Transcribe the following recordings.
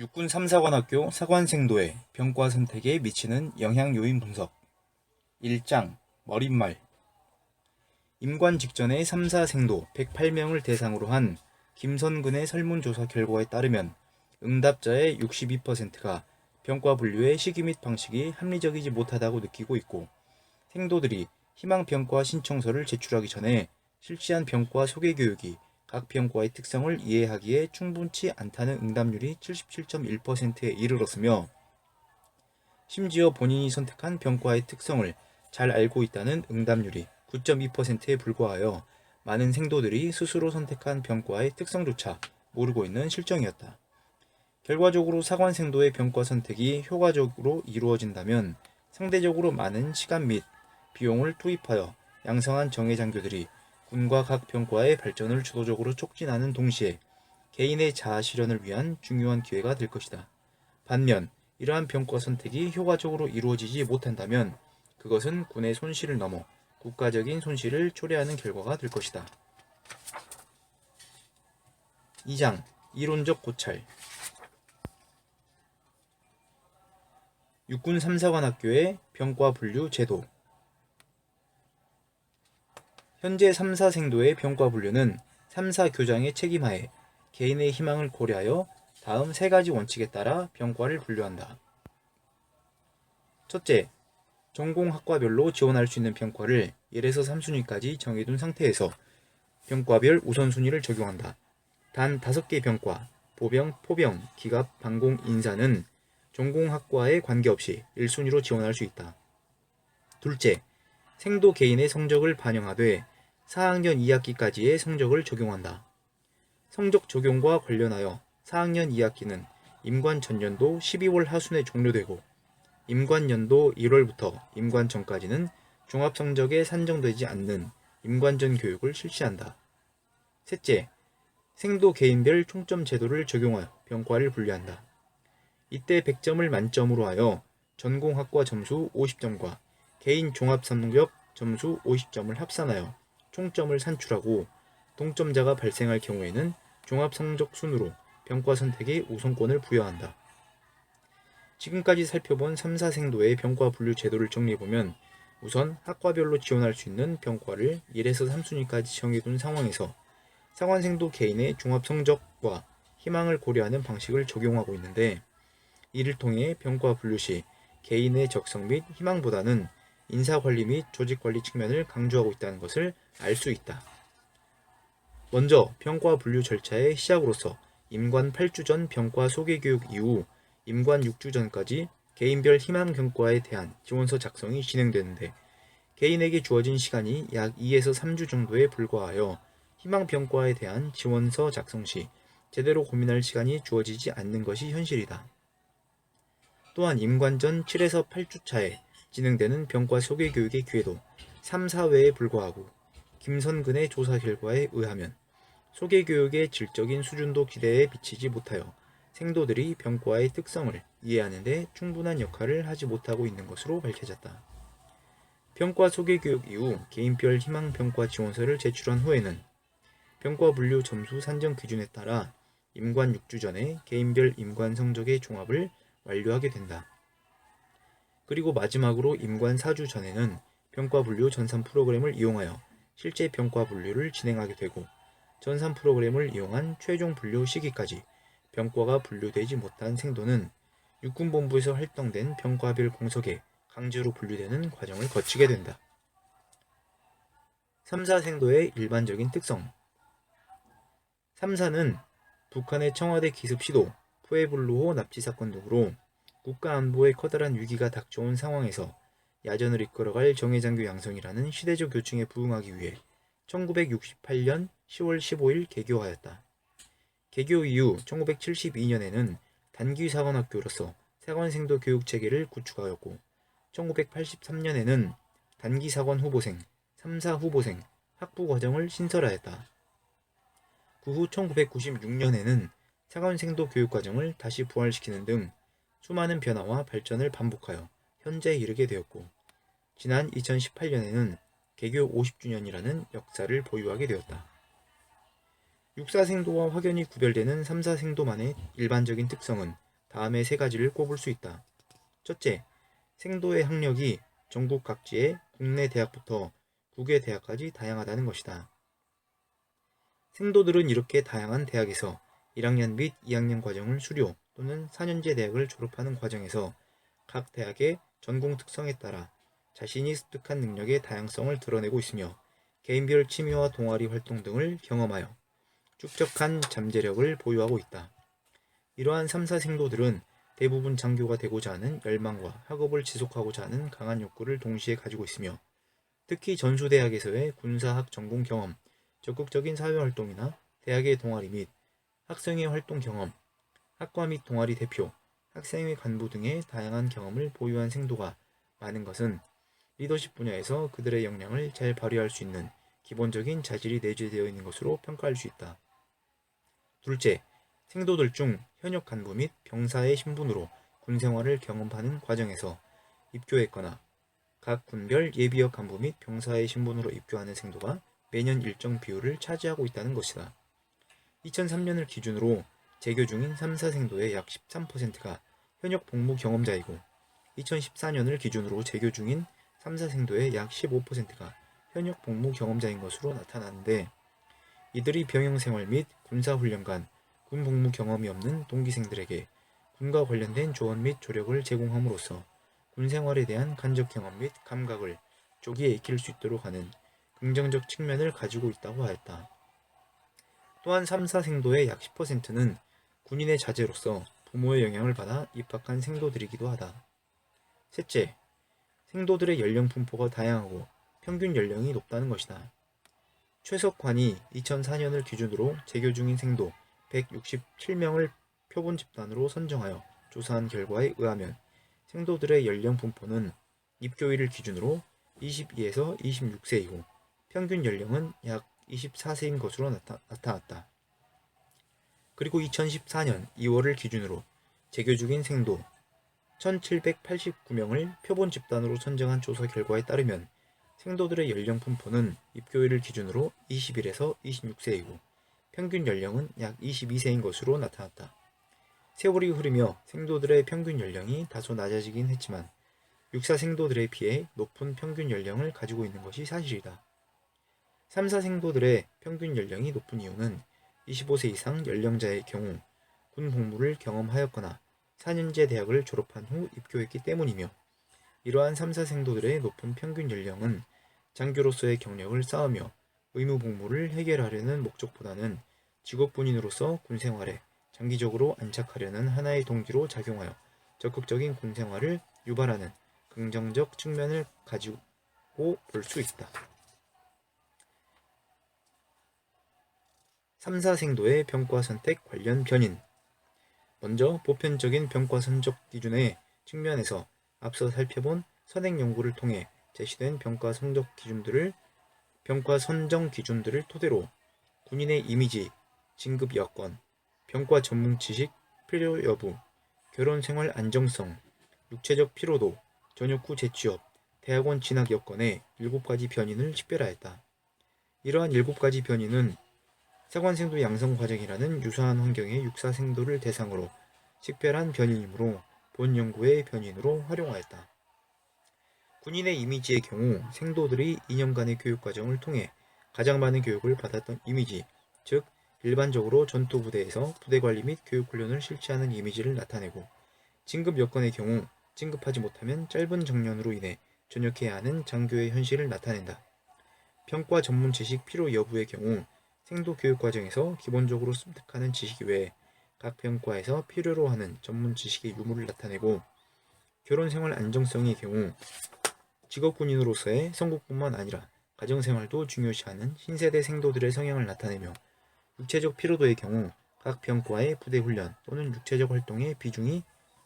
육군 3사관학교 사관생도의 병과 선택에 미치는 영향 요인 분석 1장 머릿말 임관 직전의 3사생도 108명을 대상으로 한 김선근의 설문조사 결과에 따르면 응답자의 62%가 병과 분류의 시기 및 방식이 합리적이지 못하다고 느끼고 있고, 생도들이 희망 병과 신청서를 제출하기 전에 실시한 병과 소개 교육이 각 병과의 특성을 이해하기에 충분치 않다는 응답률이 77.1%에 이르렀으며, 심지어 본인이 선택한 병과의 특성을 잘 알고 있다는 응답률이 9.2%에 불과하여 많은 생도들이 스스로 선택한 병과의 특성조차 모르고 있는 실정이었다. 결과적으로 사관생도의 병과 선택이 효과적으로 이루어진다면 상대적으로 많은 시간 및 비용을 투입하여 양성한 정예장교들이 군과 각 병과의 발전을 주도적으로 촉진하는 동시에 개인의 자아 실현을 위한 중요한 기회가 될 것이다. 반면 이러한 병과 선택이 효과적으로 이루어지지 못한다면 그것은 군의 손실을 넘어 국가적인 손실을 초래하는 결과가 될 것이다. 2장 이론적 고찰 육군 3사관학교의 병과 분류 제도. 현재 3사생도의 병과 분류는 3사 교장의 책임하에 개인의 희망을 고려하여 다음 세 가지 원칙에 따라 병과를 분류한다. 첫째, 전공학과별로 지원할 수 있는 병과를 1에서 3순위까지 정해둔 상태에서 병과별 우선순위를 적용한다. 단 5개 병과, 보병, 포병, 기갑, 방공, 인사는 전공학과에 관계없이 1순위로 지원할 수 있다. 둘째, 생도 개인의 성적을 반영하되 4학년 2학기까지의 성적을 적용한다. 성적 적용과 관련하여 4학년 2학기는 임관 전년도 12월 하순에 종료되고 임관연도 1월부터 임관전까지는 종합성적에 산정되지 않는 임관전 교육을 실시한다. 셋째, 생도 개인별 총점 제도를 적용하여 병과를 분류한다. 이때 100점을 만점으로 하여 전공학과 점수 50점과 개인 종합성적 점수 50점을 합산하여 총점을 산출하고 동점자가 발생할 경우에는 종합성적 순으로 병과 선택에 우선권을 부여한다. 지금까지 살펴본 3사생도의 병과 분류 제도를 정리해보면, 우선 학과별로 지원할 수 있는 병과를 1에서 3순위까지 정해둔 상황에서 사관생도 개인의 종합성적과 희망을 고려하는 방식을 적용하고 있는데, 이를 통해 병과 분류 시 개인의 적성 및 희망보다는 인사관리 및 조직관리 측면을 강조하고 있다는 것을 알 수 있다. 먼저 병과 분류 절차의 시작으로서 임관 8주 전 병과 소개교육 이후 임관 6주 전까지 개인별 희망 병과에 대한 지원서 작성이 진행되는데, 개인에게 주어진 시간이 약 2에서 3주 정도에 불과하여 희망 병과에 대한 지원서 작성 시 제대로 고민할 시간이 주어지지 않는 것이 현실이다. 또한 임관 전 7에서 8주 차에 진행되는 병과 소개 교육의 기회도 3, 4회에 불과하고, 김선근의 조사 결과에 의하면 소개 교육의 질적인 수준도 기대에 미치지 못하여 생도들이 병과의 특성을 이해하는 데 충분한 역할을 하지 못하고 있는 것으로 밝혀졌다. 병과 소개 교육 이후 개인별 희망 병과 지원서를 제출한 후에는 병과 분류 점수 산정 기준에 따라 임관 6주 전에 개인별 임관 성적의 종합을 완료하게 된다. 그리고 마지막으로 임관 4주 전에는 병과 분류 전산 프로그램을 이용하여 실제 병과 분류를 진행하게 되고, 전산 프로그램을 이용한 최종 분류 시기까지 병과가 분류되지 못한 생도는 육군본부에서 활동된 병과별 공석에 강제로 분류되는 과정을 거치게 된다. 3사생도의 일반적인 특성. 3사는 북한의 청와대 기습 시도, 푸에블루호 납치 사건 등으로 국가안보에 커다란 위기가 닥쳐온 상황에서 야전을 이끌어갈 정예장교 양성이라는 시대적 요청에 부응하기 위해 1968년 10월 15일 개교하였다. 개교 이후 1972년에는 단기사관학교로서 사관생도 교육체계를 구축하였고, 1983년에는 단기사관 후보생, 3사 후보생 학부과정을 신설하였다. 그 후 1996년에는 사관생도 교육과정을 다시 부활시키는 등 수많은 변화와 발전을 반복하여 현재에 이르게 되었고, 지난 2018년에는 개교 50주년이라는 역사를 보유하게 되었다. 육사생도와 확연히 구별되는 3사생도만의 일반적인 특성은 다음에 세 가지를 꼽을 수 있다. 첫째, 생도의 학력이 전국 각지의 국내 대학부터 국외 대학까지 다양하다는 것이다. 생도들은 이렇게 다양한 대학에서 1학년 및 2학년 과정을 수료 또는 4년제 대학을 졸업하는 과정에서 각 대학의 전공 특성에 따라 자신이 습득한 능력의 다양성을 드러내고 있으며 개인별 취미와 동아리 활동 등을 경험하여 축적한 잠재력을 보유하고 있다. 이러한 3사 생도들은 대부분 장교가 되고자 하는 열망과 학업을 지속하고자 하는 강한 욕구를 동시에 가지고 있으며 특히 전수대학에서의 군사학 전공 경험, 적극적인 사회활동이나 대학의 동아리 및 학생회 활동 경험, 학과 및 동아리 대표, 학생회 간부 등의 다양한 경험을 보유한 생도가 많은 것은 리더십 분야에서 그들의 역량을 잘 발휘할 수 있는 기본적인 자질이 내재되어 있는 것으로 평가할 수 있다. 둘째, 생도들 중 현역 간부 및 병사의 신분으로 군 생활을 경험하는 과정에서 입교했거나 각 군별 예비역 간부 및 병사의 신분으로 입교하는 생도가 매년 일정 비율을 차지하고 있다는 것이다. 2003년을 기준으로 재교 중인 3사 생도의 약 13%가 현역 복무 경험자이고 2014년을 기준으로 재교 중인 3사 생도의 약 15%가 현역 복무 경험자인 것으로 나타나는데 이들이 병영생활 및 군사훈련 간 군 복무 경험이 없는 동기생들에게 군과 관련된 조언 및 조력을 제공함으로써 군 생활에 대한 간접 경험 및 감각을 조기에 익힐 수 있도록 하는 긍정적 측면을 가지고 있다고 하였다. 또한 3사 생도의 약 10%는 군인의 자제로서 부모의 영향을 받아 입학한 생도들이기도 하다. 셋째, 생도들의 연령 분포가 다양하고 평균 연령이 높다는 것이다. 최석환이 2004년을 기준으로 재교 중인 생도 167명을 표본 집단으로 선정하여 조사한 결과에 의하면 생도들의 연령 분포는 입교일을 기준으로 22에서 26세이고 평균 연령은 약 24세인 것으로 나타났다. 그리고 2014년 2월을 기준으로 재교 중인 생도 1789명을 표본 집단으로 선정한 조사 결과에 따르면 생도들의 연령 분포는 입교일을 기준으로 21에서 26세이고 평균 연령은 약 22세인 것으로 나타났다. 세월이 흐르며 생도들의 평균 연령이 다소 낮아지긴 했지만 육사 생도들에 비해 높은 평균 연령을 가지고 있는 것이 사실이다. 3사 생도들의 평균 연령이 높은 이유는 25세 이상 연령자의 경우 군 복무를 경험하였거나 4년제 대학을 졸업한 후 입교했기 때문이며 이러한 3사 생도들의 높은 평균 연령은 장교로서의 경력을 쌓으며 의무 복무를 해결하려는 목적보다는 직업군인으로 군 생활에 장기적으로 안착하려는 하나의 동기로 작용하여 적극적인 군 생활을 유발하는 긍정적 측면을 가지고 볼 수 있다. 3사 생도의 평가 선택 관련 변인. 먼저 보편적인 평가 선적 기준의 측면에서 앞서 살펴본 선행 연구를 통해 제시된 평가 선정 기준들을 토대로 군인의 이미지, 진급 여건, 병과 전문 지식 필요 여부, 결혼 생활 안정성, 육체적 피로도, 전역 후 재취업, 대학원 진학 여건의 7가지 변인을 식별하였다. 이러한 7가지 변인은 사관생도 양성 과정이라는 유사한 환경의 육사 생도를 대상으로 식별한 변인이므로 본 연구의 변인으로 활용하였다. 군인의 이미지의 경우 생도들이 2년간의 교육 과정을 통해 가장 많은 교육을 받았던 이미지, 즉 일반적으로 전투부대에서 부대관리 및 교육훈련을 실시하는 이미지를 나타내고 진급 여건의 경우 진급하지 못하면 짧은 정년으로 인해 전역해야 하는 장교의 현실을 나타낸다. 평과 전문 지식 필요 여부의 경우 생도 교육 과정에서 기본적으로 습득하는 지식 외에 각 평과에서 필요로 하는 전문 지식의 유무를 나타내고 결혼생활 안정성의 경우 직업군인으로서의 성국뿐만 아니라 가정생활도 중요시하는 신세대 생도들의 성향을 나타내며 육체적 피로도의 경우 각 병과의 부대훈련 또는 육체적 활동의 비중이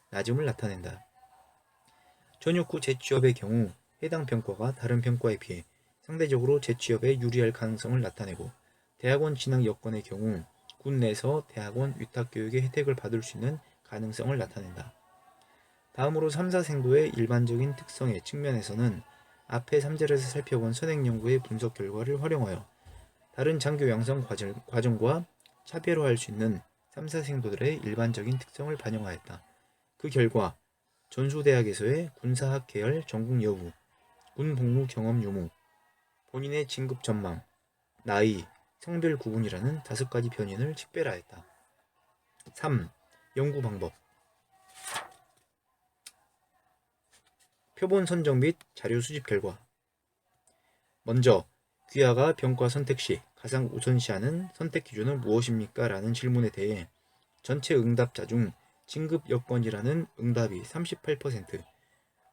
낮음을 나타낸다. 전역 후 재취업의 경우 해당 병과가 다른 병과에 비해 상대적으로 재취업에 유리할 가능성을 나타내고 대학원 진학 여건의 경우 군 내에서 대학원 위탁교육의 혜택을 받을 수 있는 가능성을 나타낸다. 다음으로 3사 생도의 일반적인 특성의 측면에서는 앞에 3절에서 살펴본 선행연구의 분석 결과를 활용하여 다른 장교 양성 과정과 차별화할 수 있는 3사 생도들의 일반적인 특성을 반영하였다. 그 결과 전수대학에서의 군사학 계열 전공 여부, 군 복무 경험 유무, 본인의 진급 전망, 나이, 성별 구분이라는 5가지 변인을 식별하였다. 3. 연구 방법. 표본 선정 및 자료 수집 결과. 먼저 귀하가 병과 선택 시 가장 우선시하는 선택 기준은 무엇입니까? 라는 질문에 대해 전체 응답자 중 진급 여건이라는 응답이 38%,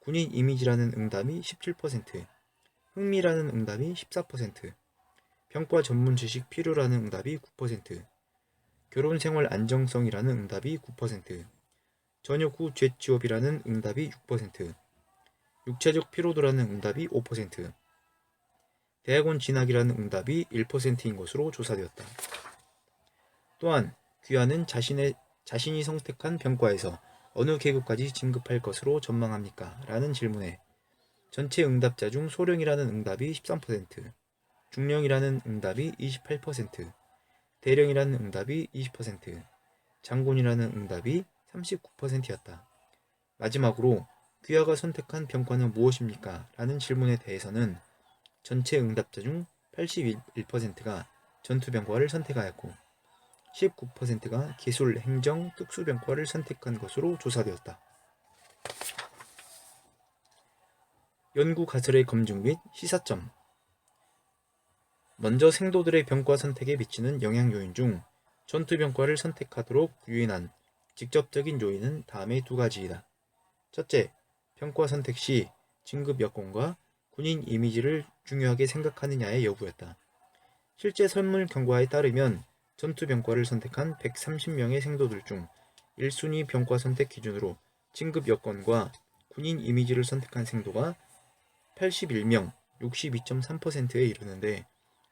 군인 이미지라는 응답이 17%, 흥미라는 응답이 14%, 병과 전문 지식 필요라는 응답이 9%, 결혼생활 안정성이라는 응답이 9%, 전역 후 재취업이라는 응답이 6%, 육체적 피로도라는 응답이 5%, 대학원 진학이라는 응답이 1%인 것으로 조사되었다. 또한 귀하는 자신이 선택한 병과에서 어느 계급까지 진급할 것으로 전망합니까? 라는 질문에 전체 응답자 중 소령이라는 응답이 13%, 중령이라는 응답이 28%, 대령이라는 응답이 20%, 장군이라는 응답이 39%였다. 마지막으로 귀하가 선택한 병과는 무엇입니까? 라는 질문에 대해서는 전체 응답자 중 81%가 전투병과를 선택하였고 19%가 기술, 행정, 특수병과를 선택한 것으로 조사되었다. 연구 가설의 검증 및 시사점. 먼저 생도들의 병과 선택에 미치는 영향 요인 중 전투병과를 선택하도록 유인한 직접적인 요인은 다음의 2가지이다. 첫째, 병과 선택 시 진급 여건과 군인 이미지를 중요하게 생각하느냐의 여부였다. 실제 설문 경과에 따르면 전투병과를 선택한 130명의 생도들 중 1순위 병과 선택 기준으로 진급 여건과 군인 이미지를 선택한 생도가 81명, 62.3%에 이르는데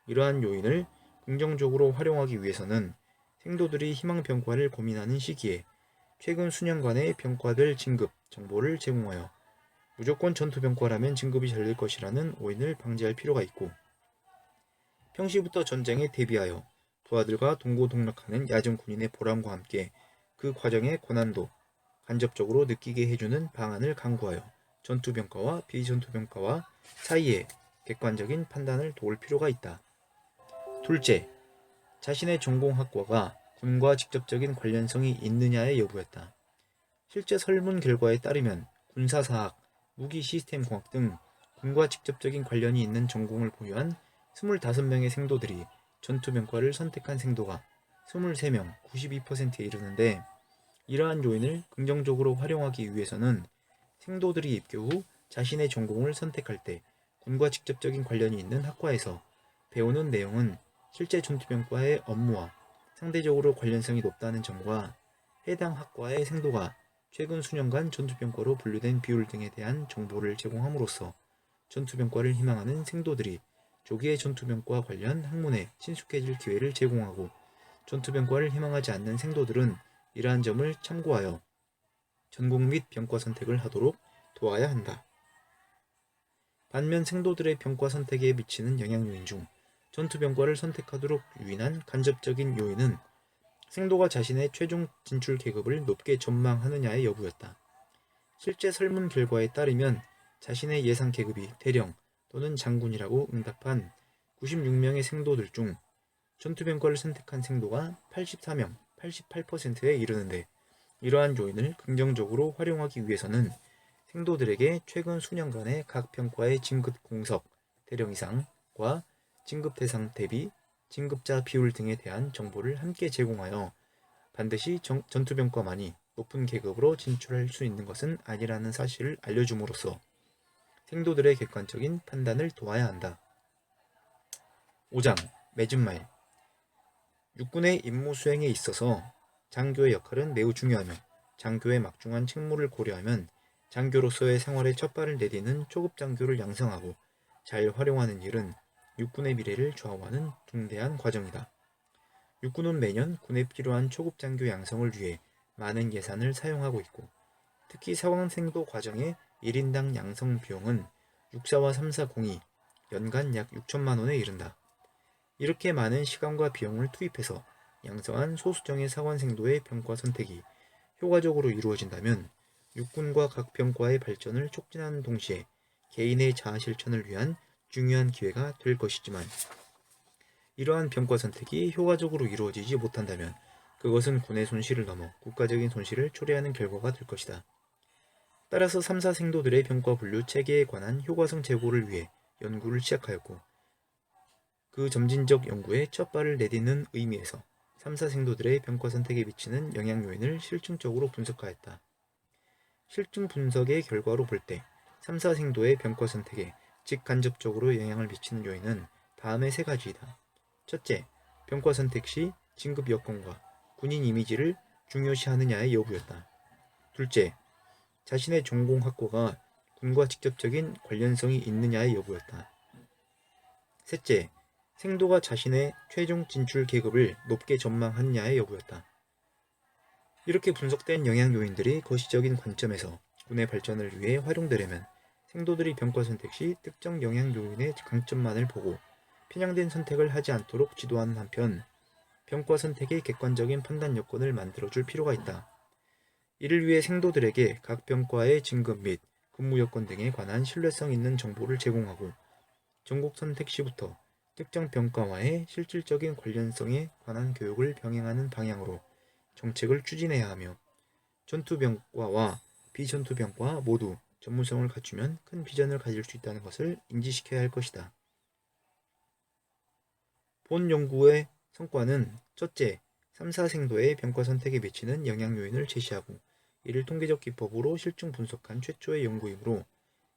이러한 요인을 긍정적으로 활용하기 위해서는 생도들이 희망병과를 고민하는 시기에 최근 수년간의 병과별 진급 정보를 제공하여 무조건 전투병과라면 진급이 잘 될 것이라는 오인을 방지할 필요가 있고 평시부터 전쟁에 대비하여 부하들과 동고동락하는 야전 군인의 보람과 함께 그 과정의 고난도 간접적으로 느끼게 해주는 방안을 강구하여 전투병과와 비전투병과와 사이에 객관적인 판단을 도울 필요가 있다. 둘째, 자신의 전공학과가 군과 직접적인 관련성이 있느냐의 여부였다. 실제 설문 결과에 따르면 군사사학, 무기시스템공학 등 군과 직접적인 관련이 있는 전공을 보유한 25명의 생도들이 전투병과를 선택한 생도가 23명, 92%에 이르는데 이러한 요인을 긍정적으로 활용하기 위해서는 생도들이 입교 후 자신의 전공을 선택할 때 군과 직접적인 관련이 있는 학과에서 배우는 내용은 실제 전투병과의 업무와 상대적으로 관련성이 높다는 점과 해당 학과의 생도가 최근 수년간 전투병과로 분류된 비율 등에 대한 정보를 제공함으로써 전투병과를 희망하는 생도들이 조기에 전투병과 관련 학문에 친숙해질 기회를 제공하고 전투병과를 희망하지 않는 생도들은 이러한 점을 참고하여 전공 및 병과 선택을 하도록 도와야 한다. 반면 생도들의 병과 선택에 미치는 영향 요인 중 전투병과를 선택하도록 유인한 간접적인 요인은 생도가 자신의 최종 진출 계급을 높게 전망하느냐의 여부였다. 실제 설문 결과에 따르면 자신의 예상 계급이 대령 또는 장군이라고 응답한 96명의 생도들 중 전투병과를 선택한 생도가 84명, 88%에 이르는데 이러한 요인을 긍정적으로 활용하기 위해서는 생도들에게 최근 수년간의 각 병과의 진급 공석, 대령 이상과 진급 대상 대비, 진급자 비율 등에 대한 정보를 함께 제공하여 반드시 전투병과만이 높은 계급으로 진출할 수 있는 것은 아니라는 사실을 알려줌으로써 생도들의 객관적인 판단을 도와야 한다. 5장 맺은 말. 육군의 임무 수행에 있어서 장교의 역할은 매우 중요하며 장교의 막중한 책무를 고려하면 장교로서의 생활에 첫발을 내디는 초급 장교를 양성하고 잘 활용하는 일은 육군의 미래를 좌우하는 중대한 과정이다. 육군은 매년 군에 필요한 초급 장교 양성을 위해 많은 예산을 사용하고 있고 특히 사관생도 과정의 1인당 양성 비용은 육사와 3사공이 연간 약 6천만 원에 이른다. 이렇게 많은 시간과 비용을 투입해서 양성한 소수정의 사관생도의 병과 선택이 효과적으로 이루어진다면 육군과 각 병과의 발전을 촉진하는 동시에 개인의 자아 실천을 위한 중요한 기회가 될 것이지만 이러한 병과 선택이 효과적으로 이루어지지 못한다면 그것은 군의 손실을 넘어 국가적인 손실을 초래하는 결과가 될 것이다. 따라서 3사 생도들의 병과 분류 체계에 관한 효과성 제고를 위해 연구를 시작하였고 그 점진적 연구에 첫 발을 내딛는 의미에서 3사 생도들의 병과 선택에 미치는 영향 요인을 실증적으로 분석하였다. 실증 분석의 결과로 볼 때 3사 생도의 병과 선택에 직간접적으로 영향을 미치는 요인은 다음의 세 가지이다. 첫째, 병과 선택 시 진급 여건과 군인 이미지를 중요시하느냐의 여부였다. 둘째, 자신의 전공 학과가 군과 직접적인 관련성이 있느냐의 여부였다. 셋째, 생도가 자신의 최종 진출 계급을 높게 전망하느냐의 여부였다. 이렇게 분석된 영향 요인들이 거시적인 관점에서 군의 발전을 위해 활용되려면 생도들이 병과 선택 시 특정 영향 요인의 강점만을 보고 편향된 선택을 하지 않도록 지도하는 한편 병과 선택의 객관적인 판단 여건을 만들어줄 필요가 있다. 이를 위해 생도들에게 각 병과의 진급 및 근무 여건 등에 관한 신뢰성 있는 정보를 제공하고 전국 선택 시부터 특정 병과와의 실질적인 관련성에 관한 교육을 병행하는 방향으로 정책을 추진해야 하며 전투병과와 비전투병과 모두 전문성을 갖추면 큰 비전을 가질 수 있다는 것을 인지시켜야 할 것이다. 본 연구의 성과는 첫째, 3, 4생도의 병과 선택에 미치는 영향 요인을 제시하고 이를 통계적 기법으로 실증 분석한 최초의 연구이므로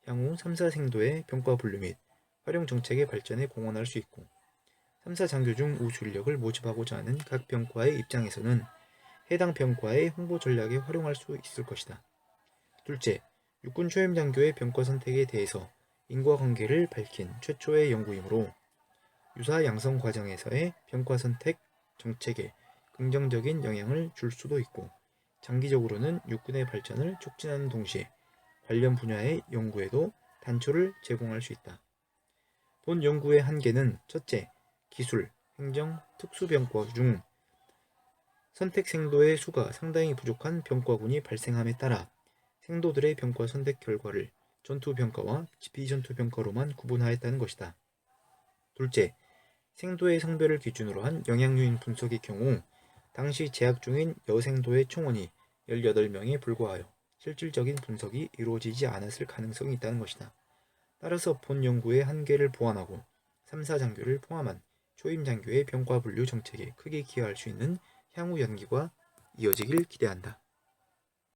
향후 3, 4생도의 병과 분류 및 활용 정책의 발전에 공헌할 수 있고 3, 4장교 중 우수 인력을 모집하고자 하는 각 병과의 입장에서는 해당 병과의 홍보 전략에 활용할 수 있을 것이다. 둘째, 육군 초임장교의 병과 선택에 대해서 인과관계를 밝힌 최초의 연구이므로 유사 양성 과정에서의 병과 선택 정책에 긍정적인 영향을 줄 수도 있고 장기적으로는 육군의 발전을 촉진하는 동시에 관련 분야의 연구에도 단초를 제공할 수 있다. 본 연구의 한계는 첫째, 기술, 행정, 특수병과 중 선택 생도의 수가 상당히 부족한 병과군이 발생함에 따라 생도들의 병과 선택 결과를 전투병과와 비전투병과로만 구분하였다는 것이다. 둘째, 생도의 성별을 기준으로 한 영향요인 분석의 경우 당시 재학 중인 여생도의 총원이 18명에 불과하여 실질적인 분석이 이루어지지 않았을 가능성이 있다는 것이다. 따라서 본 연구의 한계를 보완하고 3, 4장교를 포함한 초임장교의 병과 분류 정책에 크게 기여할 수 있는 향후 연기가 이어지길 기대한다.